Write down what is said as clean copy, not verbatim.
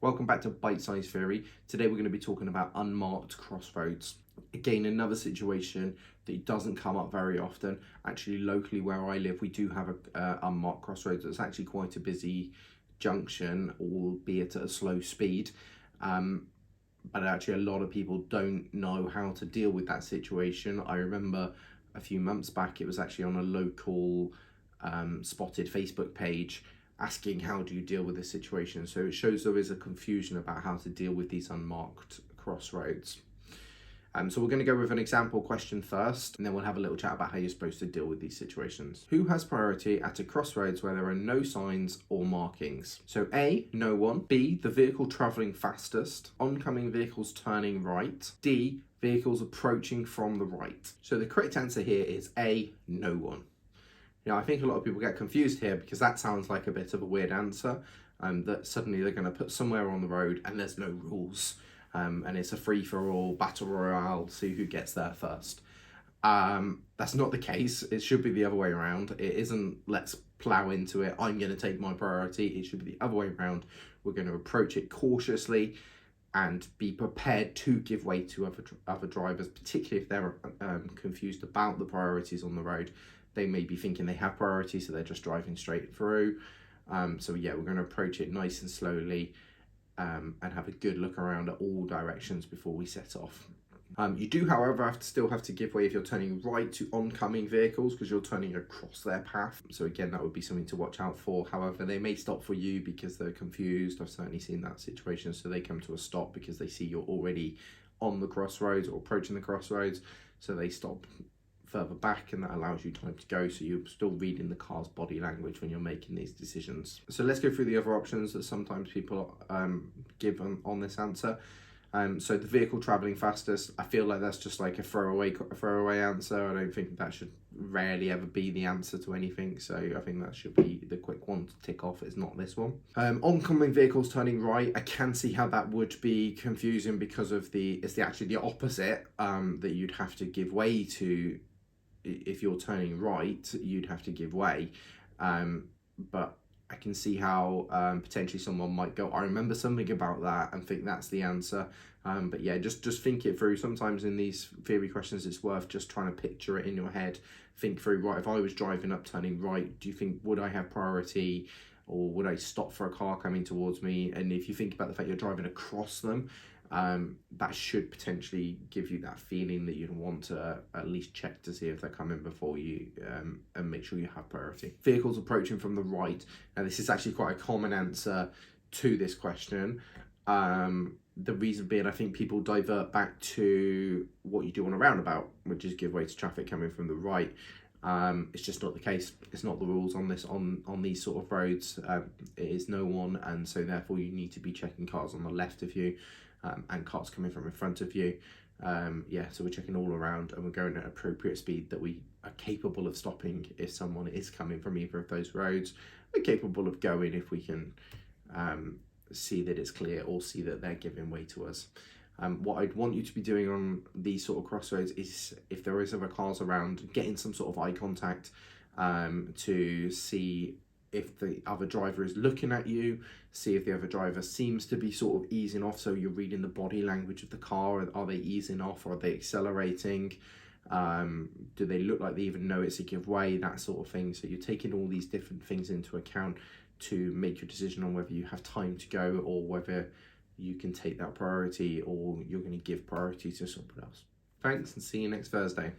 Welcome back to Bitesize Theory. Today we're going to be talking about unmarked crossroads. Again, another situation that doesn't come up very often. Actually, locally where I live, we do have a unmarked crossroads. It's actually quite a busy junction, albeit at a slow speed. But actually a lot of people don't know how to deal with that situation. I remember a few months back, it was actually on a local spotted Facebook page asking how do you deal with this situation. So it shows there is a confusion about how to deal with these unmarked crossroads. So we're going to go with an example question first, and then we'll have a little chat about how you're supposed to deal with these situations. Who has priority at a crossroads where there are no signs or markings? So A, no one. B, the vehicle travelling fastest. Oncoming vehicles turning right. D, vehicles approaching from the right. So the correct answer here is A, no one. Now, I think a lot of people get confused here because that sounds like a bit of a weird answer, that suddenly they're going to put somewhere on the road and there's no rules. And it's a free-for-all battle royale, see who gets there first. That's not the case. It should be the other way around. It isn't let's plow into it, I'm going to take my priority. It should be the other way around. We're going to approach it cautiously and be prepared to give way to other drivers, particularly if they're confused about the priorities on the road. They may be thinking they have priority, so they're just driving straight through. So yeah, we're going to approach it nice and slowly, and have a good look around at all directions before we set off. You do, however, still have to give way if you're turning right to oncoming vehicles because you're turning across their path. So again, that would be something to watch out for. However, they may stop for you because they're confused. I've certainly seen that situation. So they come to a stop because they see you're already on the crossroads or approaching the crossroads. So they stop further back, and that allows you time to go, so you're still reading the car's body language when you're making these decisions. So let's go through the other options that sometimes people give on this answer. So the vehicle travelling fastest, I feel like that's just like a throwaway answer. I don't think that should rarely ever be the answer to anything, so I think that should be the quick one to tick off. It's not this one. Oncoming vehicles turning right, I can see how that would be confusing because of it's actually the opposite, that you'd have to give way to. If you're turning right, you'd have to give way, but I can see how potentially someone might go, I remember something about that, and think that's the answer. But yeah, just think it through. Sometimes in these theory questions, it's worth just trying to picture it in your head. Think through, right, if I was driving up turning right, do you think, would I have priority, or would I stop for a car coming towards me? And if you think about the fact you're driving across them, that should potentially give you that feeling that you'd want to at least check to see if they're coming before you, and make sure you have priority. Vehicles approaching from the right. Now, this is actually quite a common answer to this question. The reason being, I think people divert back to what you do on a roundabout, which is give way to traffic coming from the right. It's just not the case. It's not the rules on this on these sort of roads. It is no one, and so therefore you need to be checking cars on the left of you, and cars coming from in front of you. Yeah, so we're checking all around, and we're going at appropriate speed that we are capable of stopping if someone is coming from either of those roads. We're capable of going if we can see that it's clear or see that they're giving way to us. What I'd want you to be doing on these sort of crossroads is, if there is other cars around, getting some sort of eye contact to see if the other driver is looking at you, see if the other driver seems to be sort of easing off, so you're reading the body language of the car. Are they easing off, or are they accelerating? Do they look like they even know it's a give way, that sort of thing. So you're taking all these different things into account to make your decision on whether you have time to go, or whether you can take that priority, or you're going to give priority to someone else. Thanks, and see you next Thursday.